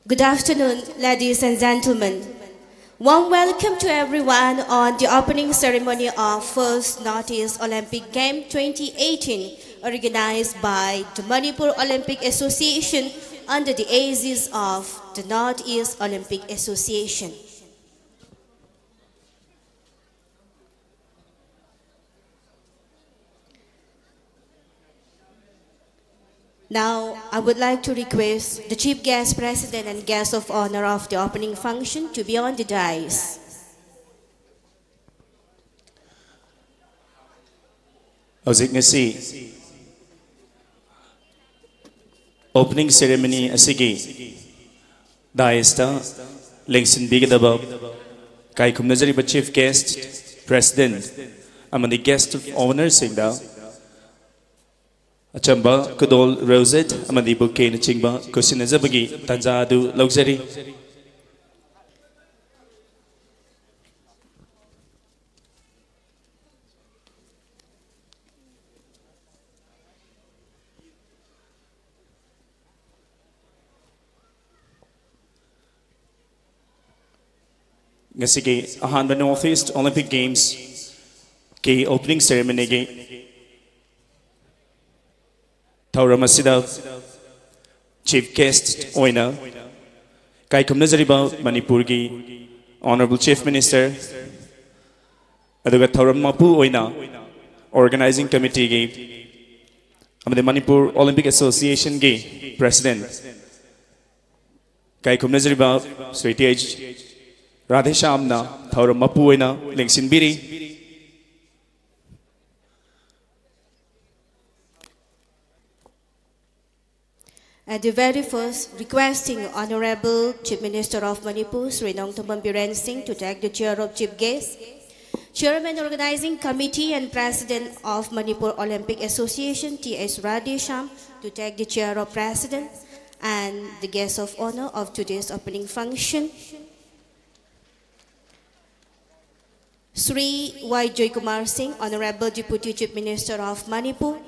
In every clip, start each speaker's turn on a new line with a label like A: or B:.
A: Good afternoon, ladies and gentlemen. Warm welcome to everyone on the opening ceremony of First Northeast Olympic Game 2018, organized by the Manipur Olympic Association under the aegis of the Northeast Olympic Association. Now, I would like to request the Chief Guest President and Guest of Honor of the opening function to be on the dais.
B: Hojik ngasi opening ceremony asigi daista lengsin bigadaba kai kumnazari Chief Guest President among Guest of Honor singda Achamba Kudol Rosette amadi bouquet na chingba kusinazabagi tanzadu luxury Ngasigi ahanba Northeast Olympic Games ke opening ceremony ge Tauramasida Chief Guest Oina Kai Kumnazariba Manipur gi Honorable Chief Minister Aduga Tauram Mapu Oina Organizing Committee gi Amade Manipur Olympic Association gi President Kai Kumnazariba Sweetie Radheshamna Tauram Mapu Oina Lengsin Biri
A: At the very first, requesting Honorable Chief Minister of Manipur, Sri Nongthammam Biren Singh, to take the chair of Chief Guest, Chairman Organizing Committee and President of Manipur Olympic Association, T.S. Radhesham, to take the chair of President, and the guest of honor of today's opening function, Sri Y. Joykumar Singh, Honorable Deputy Chief Minister of Manipur,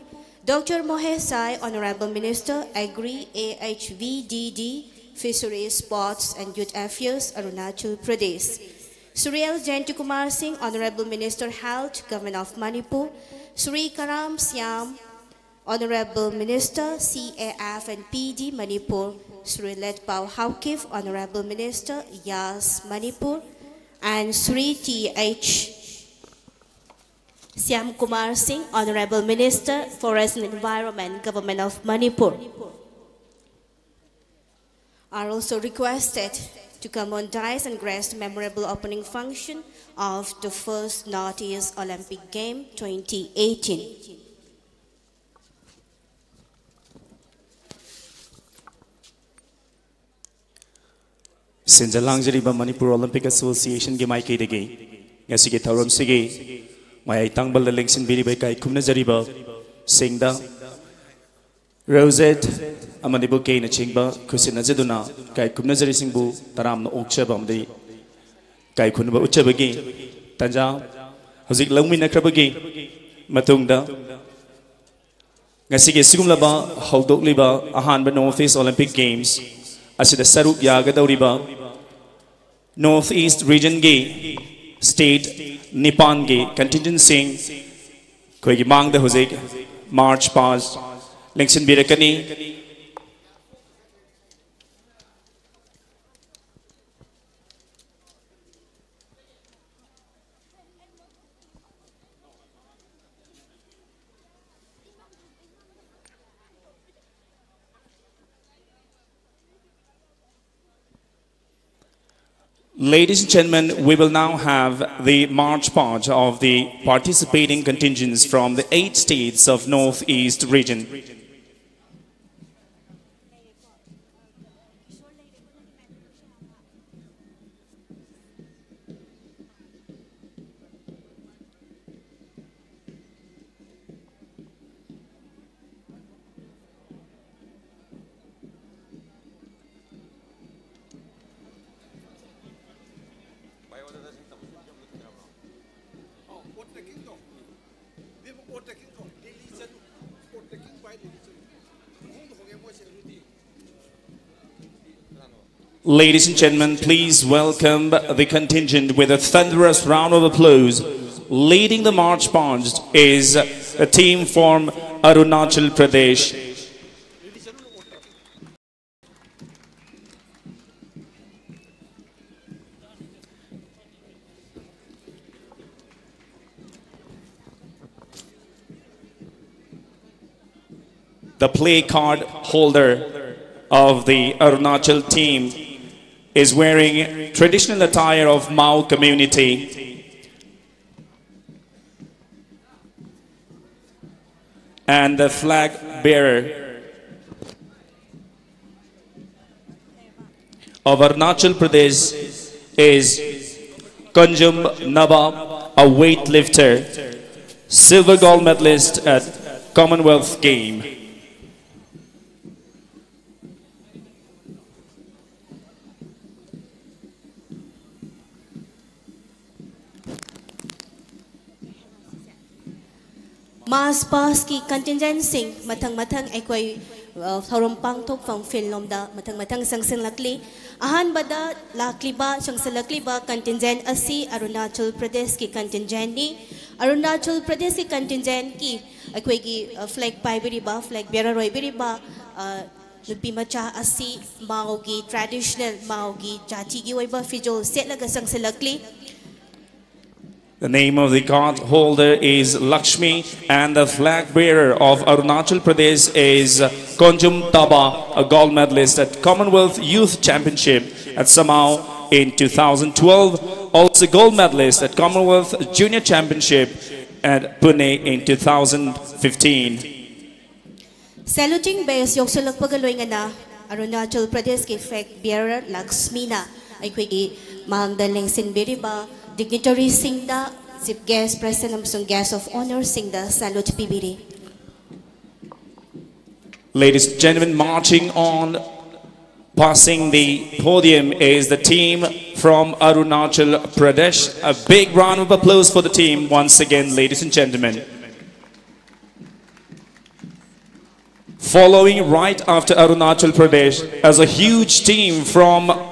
A: Dr. Mohesh Sai, Honorable Minister, Agri, AHVDD, Fisheries, Sports and Youth Affairs, Arunachal Pradesh. Sri L. Jayantikumar Singh, Honorable Minister, Health, Government of Manipur. Sri Karam Siam, Honorable Minister, CAF and PD, Manipur. Sri Letpao Haukif, Honorable Minister, Yas, Manipur. And Sri T.H. Siam Kumar Singh, Honorable Minister, Forest and Environment, Government of Manipur, are also requested to come on dais and grace the memorable opening function of the First Northeast Olympic Game 2018.
B: Sinjalangzariba Manipur Olympic Association ge mai dege ngasige thauram sige Maya Tangbal the Lengsin Biribai Kai Kumnazariba Singda Rosette Amadibu Kane Chingba Kusinazaduna Kai Kumnazari Singbu Taram no Okchabam the Kai Kunuba Uchabagi Tanja Hozik Longmina Krabagi Matungda Ngasige Sigumlaba Haldok Liba Ahanba Northeast Olympic Games Asida Saruk Yaga Dauriba Northeast Region Gay State Nippon ge contingent sing Koigi Mang the Hosek March Past Lengsin Birakani Ladies and gentlemen, we will now have the march part of the participating contingents from the 8 states of Northeast region. Ladies and gentlemen, please welcome the contingent with a thunderous round of applause. Leading the march past is a team from Arunachal Pradesh. The play card holder of the Arunachal team is wearing traditional attire of Mao community and the flag bearer of Arunachal Pradesh is Kunjum Naba, a weightlifter, silver gold medalist at Commonwealth Game.
A: Mas pas ki contingent sing matang ekoi thorompang thok phang film da matang sang lakli ahan bada lakli ba sang lakli ba contingent asi Arunachal Pradesh ki contingent ni Arunachal Pradesh ki contingent ki ekoi ki flag pai biri ba flag bearer roi biri ba nupi macha asi Mao gi traditional Mao gi jati gi oiba fijol set laga sang lakli.
B: The name of the card holder is Lakshmi and the flag bearer of Arunachal Pradesh is Konjum Taba, a gold medalist at Commonwealth Youth Championship at Samau in 2012, also gold medalist at Commonwealth Junior Championship at Pune in 2015.
A: Saluting base yoksulak pagaloy nga na Arunachal Pradesh ki flag bearer Lakshmi na ay kuigi mahangdaling sinbiri ba dignitary Singda, Chief Guest President of Guest of Honor Singda, Salute PBD.
B: Ladies and gentlemen, marching on, passing the podium is the team from Arunachal Pradesh. A big round of applause for the team once again, ladies and gentlemen. Following right after Arunachal Pradesh as a huge team from